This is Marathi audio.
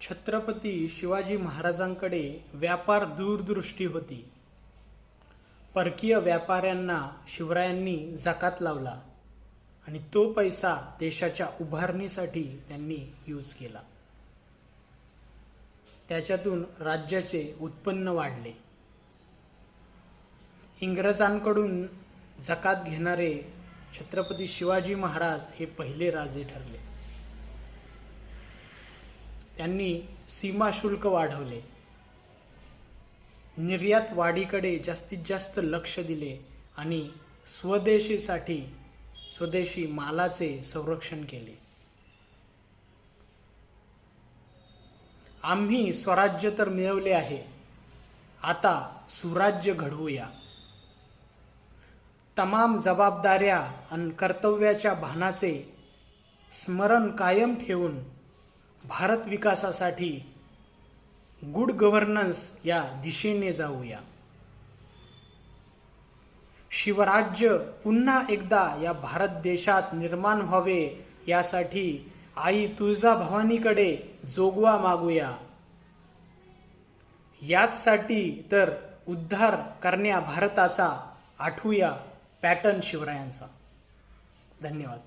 छत्रपती शिवाजी महाराजांकडे व्यापार दूरदृष्टी होती. परकीय व्यापाऱ्यांना शिवरायांनी जकात लावला आणि तो पैसा देशाच्या उभारणीसाठी त्यांनी यूज केला. त्याच्यातून राज्याचे उत्पन्न वाढले. इंग्रजांकडून जकात घेणारे छत्रपती शिवाजी महाराज हे पहिले राजे ठरले. त्यांनी सीमा शुल्क वाढवले, निर्यात वाढीकडे जास्तीत जास्त लक्ष दिले आणि स्वदेशी मालाचे संरक्षण केले. आम्ही स्वराज्य तर मिळवले आहे, आता सुराज्य घडवूया. तमाम जबाबदाऱ्या आणि कर्तव्याच्या भानाचे स्मरण कायम ठेवून भारत विकासासाठी गुड गव्हर्नन्स या दिशेने जाऊया. शिवराज्य पुन्हा एकदा या भारत देशात निर्माण व्हावे यासाठी आई तुळजाभवानीकडे जोगवा मागूया. याचसाठी तर उद्धार करण्या भारताचा आठवूया पॅटर्न शिवरायांचा. धन्यवाद.